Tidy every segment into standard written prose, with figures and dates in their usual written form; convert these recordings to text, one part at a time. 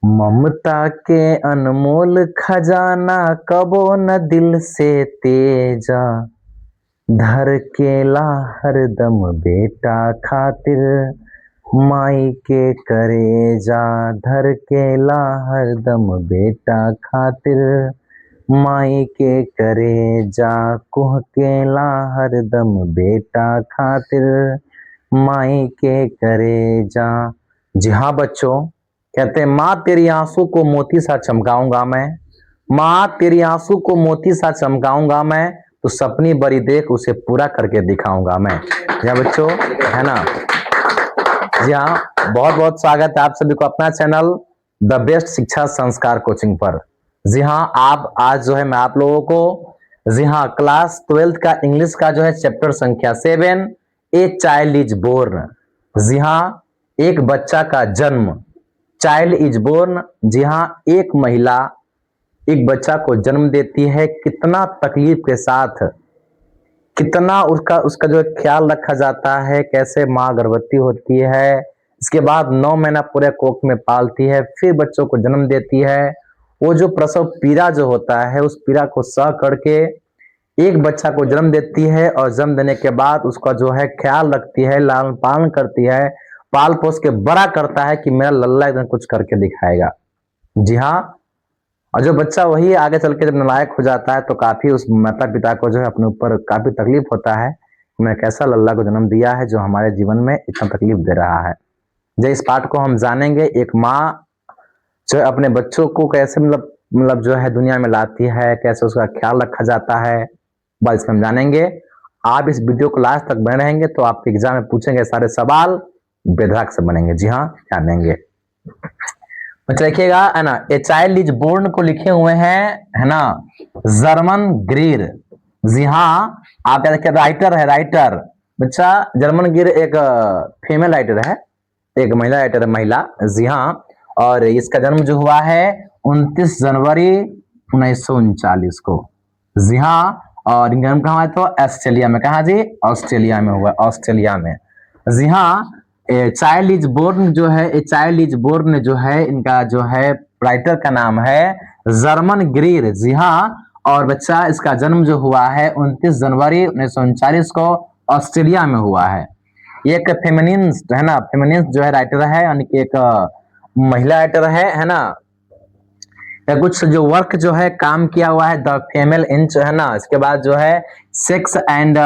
ममता के अनमोल खजाना कबो न दिल से तेजा धड़केला हरदम बेटा खातिर माई के करेजा धड़केला हरदम बेटा खातिर माई के करेजा कुहकेला हरदम बेटा खातिर माई के करेजा। जी हाँ बच्चों, कहते हैं माँ तेरी आंसू को मोती सा चमकाऊंगा मैं, माँ तेरी आंसू को मोती सा चमकाऊंगा मैं, तो सपनी बड़ी देख उसे पूरा करके दिखाऊंगा मैं। जी हाँ बच्चों, है ना। जी हाँ, बहुत बहुत स्वागत है आप सभी को अपना चैनल द बेस्ट शिक्षा संस्कार कोचिंग पर। जी हाँ, आप आज जो है मैं आप लोगों को जी हाँ क्लास 12th का इंग्लिश का जो है चैप्टर संख्या 7 ए चाइल्ड इज बोर्न। जी हाँ, एक बच्चा का जन्म, चाइल्ड इज बोर्न। जी हाँ, एक महिला एक बच्चा को जन्म देती है, कितना तकलीफ के साथ, कितना उसका उसका जो ख्याल रखा जाता है, कैसे माँ गर्भवती होती है, इसके बाद 9 महीना पूरे कोख में पालती है, फिर बच्चों को जन्म देती है। वो जो प्रसव पीड़ा जो होता है उस पीड़ा को सह करके एक बच्चा को जन्म देती है और जन्म देने के बाद उसका जो है ख्याल रखती है, लालन पालन करती है, पाल पोस के बड़ा करता है कि मेरा लल्ला एकदम कुछ करके दिखाएगा। जी हाँ, और जो बच्चा वही आगे चल के जब नालायक हो जाता है तो काफी उस माता पिता को जो है अपने ऊपर काफी तकलीफ होता है, मैं कैसा लल्ला को जन्म दिया है जो हमारे जीवन में इतना तकलीफ दे रहा है। जो इस पाठ को हम जानेंगे, एक माँ जो अपने बच्चों को कैसे मतलब जो है दुनिया में लाती है, कैसे उसका ख्याल रखा जाता है, बस इसमें हम जानेंगे। आप इस वीडियो को लास्ट तक बने रहेंगे तो आपके एग्जाम में पूछेंगे सारे सवाल बेधड़क से बनेंगे। जी हाँ, जानेंगे। बच्चा देखिएगा, है ना, ए चाइल्ड इज बोर्न को लिखे हुए हैं, है ना, जर्मन ग्रीर। जी हाँ, आप क्या देखिए, राइटर है, राइटर बच्चा। जर्मन ग्रीर एक फीमेल राइटर है, एक महिला राइटर है, महिला। जी हाँ, और इसका जन्म जो हुआ है 29 जनवरी 1939 को। जी हाँ, और जन्म कहाँ हुआ तो ऑस्ट्रेलिया में। कहा जी? ऑस्ट्रेलिया में हुआ, ऑस्ट्रेलिया में। जी हाँ, चाइल्ड इज बोर्न जो है, ए चाइल्ड इज बोर्न जो है, इनका जो है राइटर का नाम है जर्मन ग्रीर। जी हाँ, और बच्चा इसका जन्म जो हुआ है 29 जनवरी 1939 को ऑस्ट्रेलिया में हुआ है। ये एक फेमिनिस्ट है ना, फेमिनिस्ट जो है राइटर है, यानी कि एक महिला राइटर है ना। कुछ जो वर्क जो है काम किया हुआ है द फीमेल इंच, है ना। इसके बाद जो है sex and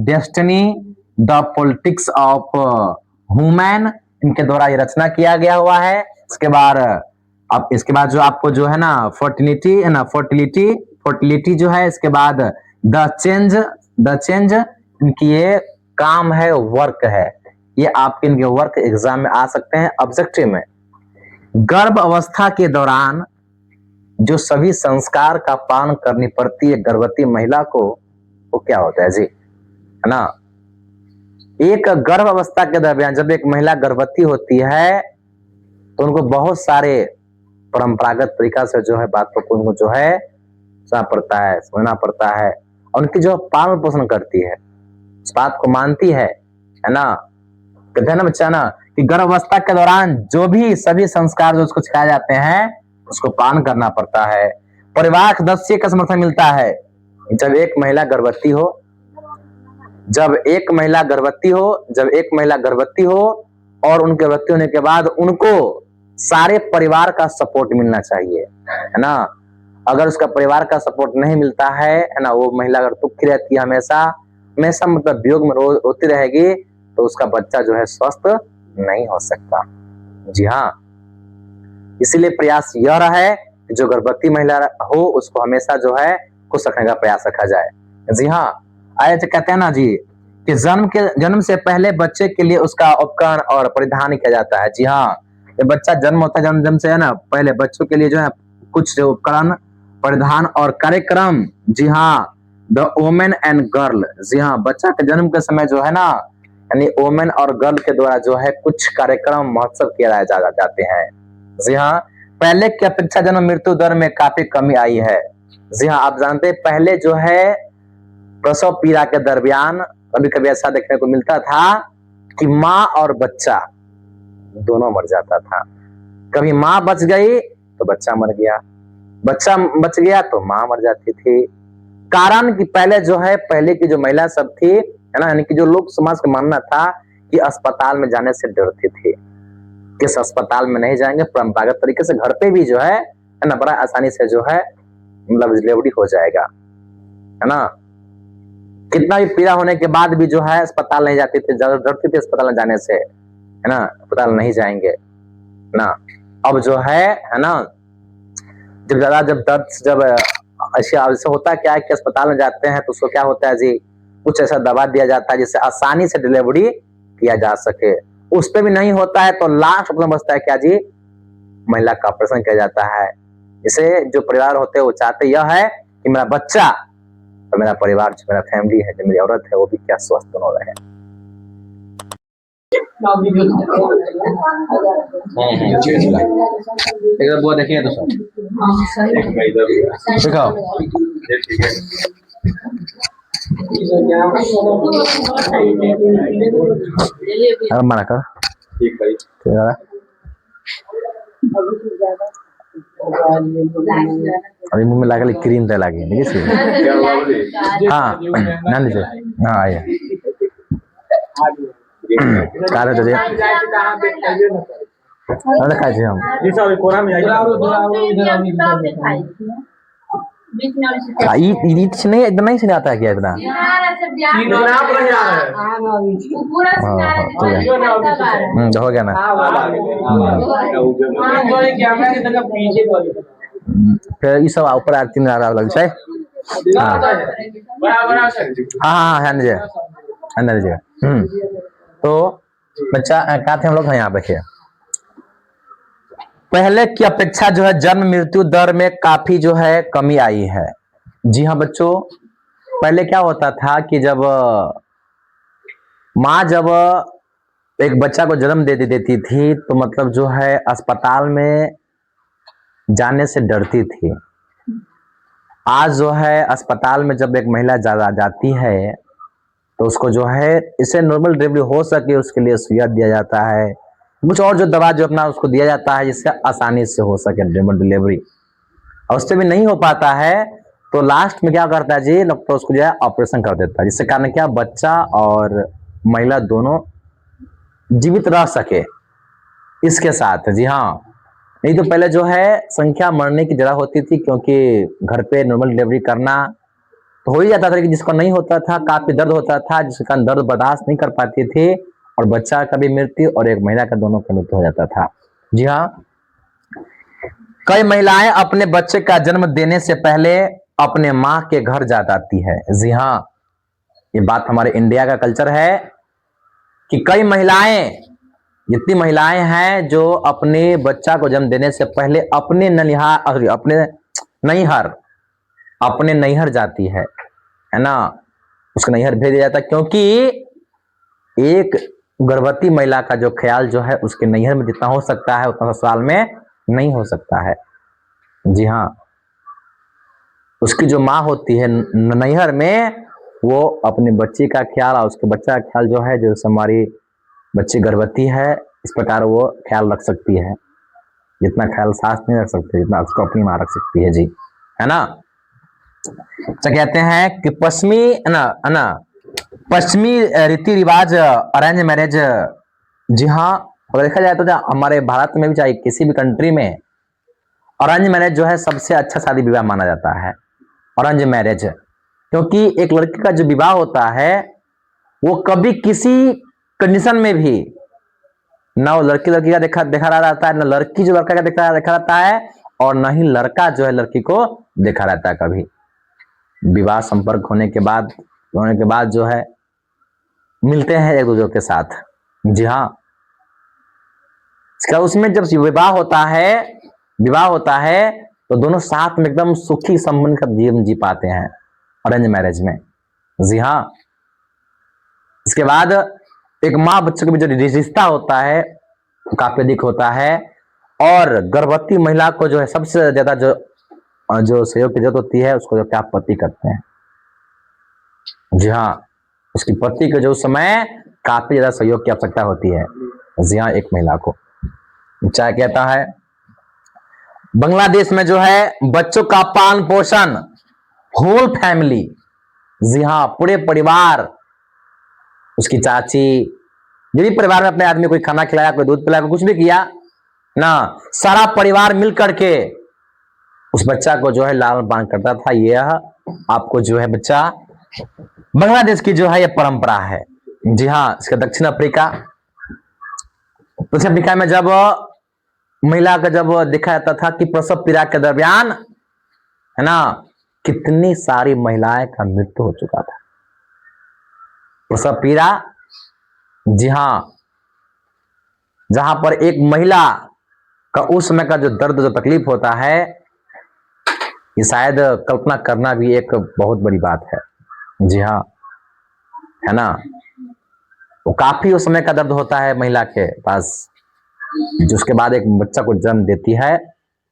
destiny, the politics of human, इनके द्वारा ये रचना किया गया हुआ है। इसके बाद अब इसके बाद जो आपको जो है ना फर्टिलिटी, है ना, फर्टिलिटी फर्टिलिटी जो है, इसके बाद द चेंज इनकी ये काम है, वर्क है। ये आपके इनके वर्क एग्जाम में आ सकते हैं ऑब्जेक्टिव में। गर्भ अवस्था के दौरान जो सभी संस्कार का पालन करनी पड़ती है गर्भवती महिला को, वो क्या होता है जी, है ना। एक गर्भ अवस्था के दरमियान जब एक महिला गर्भवती होती है तो उनको बहुत सारे परंपरागत तरीका से जो है बातों को उनको जो है समझना पड़ता है, समझना पड़ता है, और उनकी जो पालन पोषण करती है, इस बात को मानती है ना। कहते हैं ना बच्चा ना कि गर्भावस्था के दौरान जो भी सभी संस्कार जो उसको सिखाए जाते हैं उसको पालन करना पड़ता है। परिवार सदस्य का समर्थन मिलता है जब एक महिला गर्भवती हो, जब एक महिला गर्भवती हो और उनके गर्भवती होने के बाद उनको सारे परिवार का सपोर्ट मिलना चाहिए, है ना। अगर उसका परिवार का सपोर्ट नहीं मिलता है ना, वो महिला अगर दुखी रहती है हमेशा हमेशा मतलब वियोग में रोती रहेगी, तो उसका बच्चा जो है स्वस्थ नहीं हो सकता। जी हाँ, इसीलिए प्रयास यह रहा है कि जो गर्भवती महिला हो उसको हमेशा जो है खुश रखने का प्रयास रखा जाए। जी हाँ, आए तो कहते हैं ना जी कि जन्म से पहले बच्चे के लिए उसका उपकरण और परिधान किया जाता है। जी हाँ, जब बच्चा जन्म होता है, जन्म से है ना पहले बच्चों के लिए जो है कुछ उपकरण, परिधान और कार्यक्रम। जी हाँ, द वोमेन एंड गर्ल। जी हाँ, बच्चा के जन्म के समय जो है ना, यानी वोमेन और गर्ल के द्वारा जो है कुछ कार्यक्रम महोत्सव किया जाते हैं। जी हाँ, पहले की अपेक्षा जन्म मृत्यु दर में काफी कमी आई है। जी हाँ, आप जानते हैं पहले जो है प्रसव पीड़ा के दरमियान कभी कभी ऐसा देखने को मिलता था कि माँ और बच्चा दोनों मर जाता था। कभी माँ बच गई तो बच्चा मर गया, बच्चा बच गया तो माँ मर जाती थी। कारण कि पहले जो है, पहले की जो महिला सब थी, है ना, यानी कि जो लोग समाज का मानना था कि अस्पताल में जाने से डरती थी, किस अस्पताल में नहीं जाएंगे, परंपरागत तरीके से घर पे भी जो है ना, बड़ा आसानी से जो है मतलब डिलीवरी हो जाएगा, है ना। कितना भी पीड़ा होने के बाद भी जो है अस्पताल नहीं जाती थी, डरती थी अस्पताल में जाने से, है ना, अस्पताल नहीं जाएंगे ना। अब जो है ना, जब ज्यादा जब दर्द जब ऐसे होता क्या है कि अस्पताल में जाते हैं तो उसको क्या होता है जी, कुछ ऐसा दवा दिया जाता है जिससे आसानी से डिलीवरी किया जा सके। उस पे भी नहीं होता है तो लास्ट अपना बचता है क्या जी, महिला का ऑपरेशन किया जाता है। इसे जो परिवार होते हैं वो चाहते यह है कि मेरा बच्चा और मेरा परिवार, जो मेरा फैमिली है, जो मेरी औरत है, वो भी क्या स्वस्थ दोनों रहे। वो देखिए तो दिखाओ, मना कर अभी मुंह में लागल क्रीम दे लागे हाँ नंद जी हाँ आइए कार दे खाई छी हम नहीं इतना ही सिखाता है क्या इतना हो गया ना। फिर ये सब ऊपर आरती में लग छै हाँ हाँ हाँ अंदर जी तो बच्चा क्या थे हम लोग यहाँ पे पहले की अपेक्षा जो है जन्म मृत्यु दर में काफी जो है कमी आई है। जी हाँ बच्चों, पहले क्या होता था कि जब माँ जब एक बच्चा को जन्म दे देती थी तो मतलब जो है अस्पताल में जाने से डरती थी। आज जो है अस्पताल में जब एक महिला जाती है तो उसको जो है इसे नॉर्मल डिलीवरी हो सके उसके लिए सुइया दिया जाता है, कुछ और जो दवा जो अपना उसको दिया जाता है जिससे आसानी से हो सके नॉर्मल डिलीवरी। और उससे भी नहीं हो पाता है तो लास्ट में क्या करता है जी, डॉक्टर उसको जो है ऑपरेशन कर देता है, जिससे कारण क्या बच्चा और महिला दोनों जीवित रह सके इसके साथ। जी हाँ, नहीं तो पहले जो है संख्या मरने की जगह होती थी क्योंकि घर पे नॉर्मल डिलीवरी करना तो हो ही जाता था, कि जिसको नहीं होता था काफी दर्द होता था, जिसके कारण दर्द बर्दाश्त नहीं कर पाती थी और बच्चा का भी मृत्यु और एक महिला का दोनों का मृत्यु हो जाता था। जी हाँ, कई महिलाएं अपने बच्चे का जन्म देने से पहले अपने माँ के घर जा जाती है। जी हाँ, ये बात हमारे इंडिया का कल्चर है कि कई महिलाएं, जितनी महिलाएं हैं जो अपने बच्चा को जन्म देने से पहले अपने नैहर जाती है ना, उसको नैहर भेज दिया जाता है क्योंकि एक गर्भवती महिला का जो ख्याल जो है उसके नैहर में जितना हो सकता है उतना ससुराल में नहीं हो सकता है। जी हाँ, उसकी जो माँ होती है नैहर में वो अपने बच्चे का ख्याल और उसके बच्चा का ख्याल जो है, जो हमारी बच्ची गर्भवती है इस प्रकार वो ख्याल रख सकती है, जितना ख्याल सास नहीं रख सकती जितना उसको अपनी माँ रख सकती है। जी है ना। तो कहते हैं कि पश्चिमी रीति रिवाज अरेंज मैरिज, जी हाँ, अगर देखा जाए तो हमारे भारत में भी चाहे किसी भी कंट्री में अरेंज मैरिज जो है सबसे अच्छा शादी विवाह माना जाता है, अरेंज मैरिज। क्योंकि एक लड़की का जो विवाह होता है वो कभी किसी कंडीशन में भी ना वो लड़की का देखा रहता है, ना लड़की जो लड़का का देखा रहता है, और ना ही लड़का जो है लड़की को देखा रहता है। कभी विवाह संपर्क होने के बाद जो है मिलते हैं एक दूसरे के साथ। जी हाँ, उसमें जब विवाह होता है तो दोनों साथ में एकदम सुखी संबंध का जीवन जी पाते हैं अरेंज मैरिज में। जी हाँ, इसके बाद एक माँ बच्चे के बीच जो रिश्ता होता है काफी अधिक होता है, और गर्भवती महिला को जो है सबसे ज्यादा जो सहयोग की जरूरत होती है उसको जो क्या पति करते हैं। जी हाँ, उसकी पति के जो समय काफी ज्यादा सहयोग की आवश्यकता होती है। जी हाँ, एक महिला को चाहे कहता है बांग्लादेश में जो है बच्चों का पालन पोषण होल फैमिली, जी हाँ पूरे परिवार, उसकी चाची, जो भी परिवार में अपने आदमी कोई खाना खिलाया, कोई दूध पिलाया, कुछ भी किया ना, सारा परिवार मिल करके उस बच्चा को जो है लालन पालन करता था। यह आपको जो है बच्चा बांग्लादेश की जो है यह परंपरा है। जी हाँ, इसका दक्षिण अफ्रीका, दक्षिण अफ्रीका में जब महिला का जब देखा जाता था कि प्रसव पीड़ा के दरमियान है ना कितनी सारी महिलाएं का मृत्यु हो चुका था। प्रसव पीड़ा, जी हाँ, जहां पर एक महिला का उस समय का जो दर्द, जो तकलीफ होता है, ये शायद कल्पना करना भी एक बहुत बड़ी बात है। जी हाँ, है ना, वो काफी उस समय का दर्द होता है महिला के पास, जो उसके बाद एक बच्चा को जन्म देती है,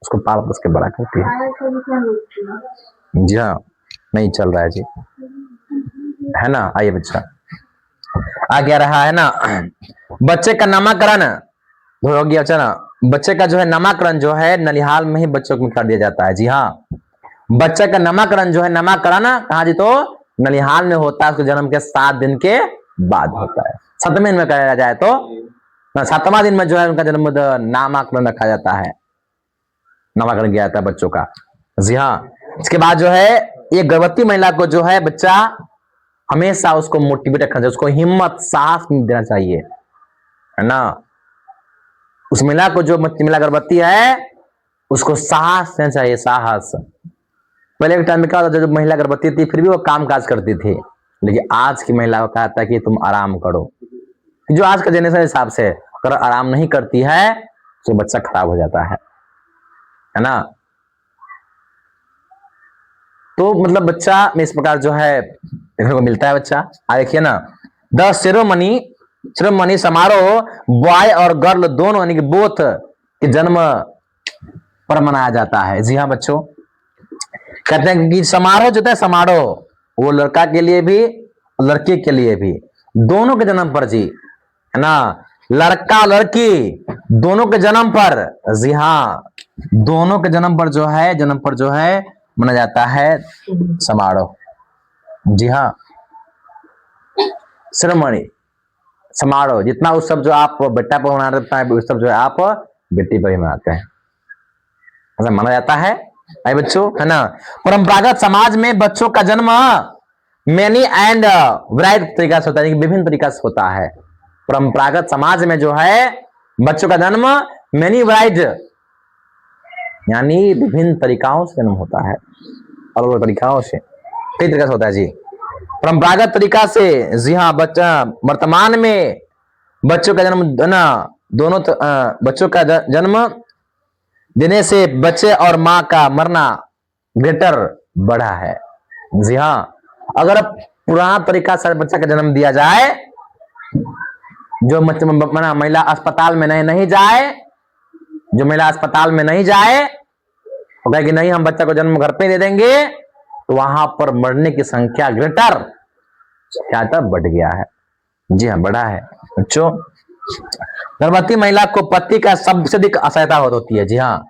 उसको पाल पोस के बड़ा करती है। जी हाँ, नहीं चल रहा है जी, है ना। आइए बच्चा आ गया रहा है ना, बच्चे का नामकरण हो गया। अच्छा ना, बच्चे का जो है नामकरण जो है ननिहाल में ही बच्चों को कर दिया जाता है। जी हाँ, बच्चे का नामकरण जो है, नामकरण कहा जी तो ननिहाल में होता है, उसके जन्म के 7 दिन के बाद होता है। 7वें दिन में कराया जाए तो 7वां दिन में जो है उनका जन्म नामकरण रखा जाता है, नामकरण किया जाता है बच्चों का। जी हाँ, इसके बाद जो है एक गर्भवती महिला को जो है बच्चा हमेशा उसको मोटिवेट रखना चाहिए, उसको हिम्मत साहस देना चाहिए, है ना। उस महिला को, जो महिला गर्भवती है, उसको साहस देना चाहिए, साहस। पहले के टाइम में क्या होता था, जब महिला गर्भवती थी फिर भी वो काम काज करती थी, लेकिन आज की महिला को कहता है कि तुम आराम करो। जो आज का जनरेशन हिसाब से अगर आराम नहीं करती है तो बच्चा खराब हो जाता है ना। तो मतलब बच्चा में इस प्रकार जो है देखने को मिलता है बच्चा। देखिए ना, द सेरेमनी समारोह बॉय और गर्ल दोनों यानी कि बोथ के जन्म पर मनाया जाता है। जी हाँ बच्चों, कहते हैं कि समारोह जो है, समारोह वो लड़का के लिए भी लड़की के लिए भी, दोनों के जन्म पर, जी है ना, लड़का लड़की दोनों के जन्म पर, जी हाँ दोनों के जन्म पर जो है मनाया जाता है समारोह। जी हाँ, सेरेमनी समारोह, जितना उत्सव जो आप बेटा पर मनाते हैं, उत्सव जो है आप बेटी पर ही मनाते हैं, ऐसा माना जाता है। आई बच्चों, है ना। परंपरागत समाज में बच्चों का जन्म मेनी एंड वैरायटी तरीका से होता है, विभिन्न तरीका से होता है। परंपरागत समाज में जो है बच्चों का जन्म मेनी वैरायटी यानी विभिन्न तरीकाओं से जन्म होता है, अलग अलग तरीकाओं से, कई तरीका से होता है जी। परंपरागत तरीका से, जी हाँ बच्चा, वर्तमान में बच्चों का जन्म ना दोनों बच्चों का जन्म देने से बच्चे और मां का मरना ग्रेटर बढ़ा है। जी हाँ, अगर पुराना तरीका से बच्चा का जन्म दिया जाए, जो महिला अस्पताल में नहीं जाए, जो महिला अस्पताल में नहीं जाए, वो कहे कि नहीं हम बच्चा को जन्म घर पे दे देंगे, तो वहां पर मरने की संख्या ग्रेटर क्या था, बढ़ गया है। जी हाँ, बढ़ा है बच्चों। गर्भवती महिला को पति का सबसे अधिक सहायता होती है। जी हाँ,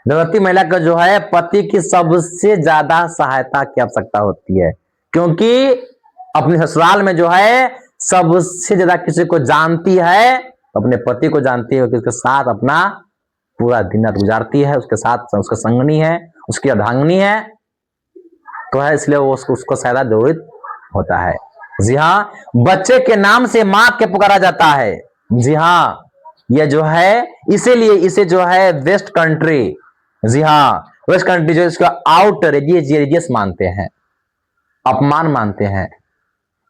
गर्भवती महिला को जो है पति की सबसे ज्यादा सहायता की आवश्यकता होती है, क्योंकि अपने ससुराल में जो है सबसे ज्यादा किसी को जानती है, अपने पति को जानती है, उसके साथ अपना पूरा दिन रात गुजारती है, उसके साथ उसका संगनी है, उसकी अर्धांगिनी है, तो है इसलिए वो उसको सहायता जरूरत होता है। जी हाँ, बच्चे के नाम से मां के पुकारा जाता है। जी हाँ, ये जो है इसीलिए इसे जो है वेस्ट कंट्री, जी हाँ वेस्ट कंट्री जो इसका आउट रेडियस मानते हैं, अपमान मानते हैं।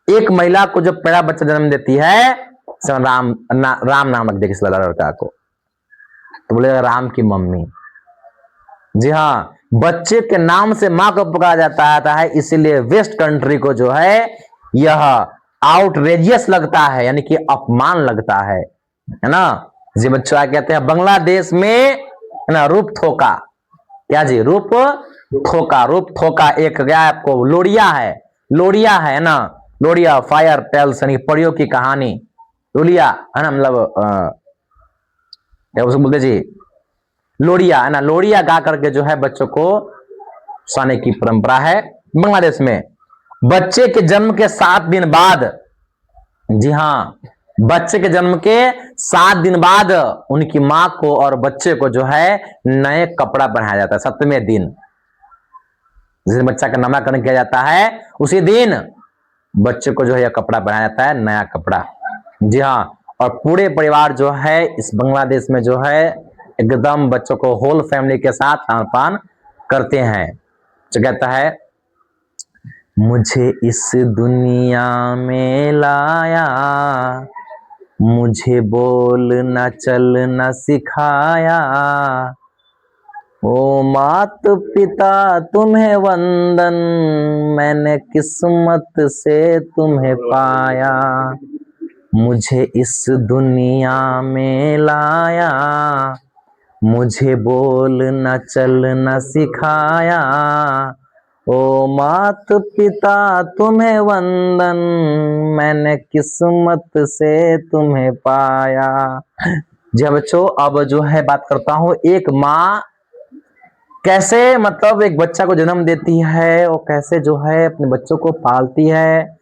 एक महिला को जो पहला बच्चा जन्म देती है, राम नाम रख देगी इस लड़का को, तो बोलेगा राम की मम्मी। जी हाँ, बच्चे के नाम से मां को पुकारा जाता है, इसीलिए वेस्ट कंट्री को जो है यह आउटरेजियस लगता है, यानी कि अपमान लगता है ना। जी बच्चों कहते हैं बांग्लादेश में है ना रूप थोका, क्या जी, रूप थोका एक गया आपको लोरिया है ना, लोरिया फायर टेल्स यानी परियों की कहानी, लोरिया है ना, मतलब क्या बोलते जी, लोरिया है ना, लोरिया गा करके जो है बच्चों को सुनाने की परंपरा है बांग्लादेश में। बच्चे के जन्म के 7 दिन बाद, जी हाँ, बच्चे के जन्म के 7 दिन बाद उनकी मां को और बच्चे को जो है नए कपड़ा पहनाया जाता है। 7वें दिन जिस दिन बच्चा का नामकरण किया जाता है, उसी दिन बच्चे को जो है यह कपड़ा पहनाया जाता है, नया कपड़ा। जी हाँ, और पूरे परिवार जो है इस बांग्लादेश में जो है एकदम बच्चों को होल फैमिली के साथ खान पान करते हैं। जो कहता है, मुझे इस दुनिया में लाया, मुझे बोलना चलना सिखाया, ओ मात पिता तुम्हें वंदन, मैंने किस्मत से तुम्हें पाया। मुझे इस दुनिया में लाया, मुझे बोलना चलना सिखाया, ओ मात पिता तुम्हें वंदन, मैंने किस्मत से तुम्हें पाया। जी बच्चों, अब जो है बात करता हूं, एक माँ कैसे मतलब एक बच्चा को जन्म देती है और कैसे जो है अपने बच्चों को पालती है,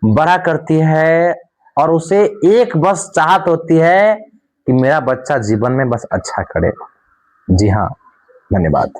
बड़ा करती है, और उसे एक बस चाहत होती है कि मेरा बच्चा जीवन में बस अच्छा करे। जी हाँ, धन्यवाद।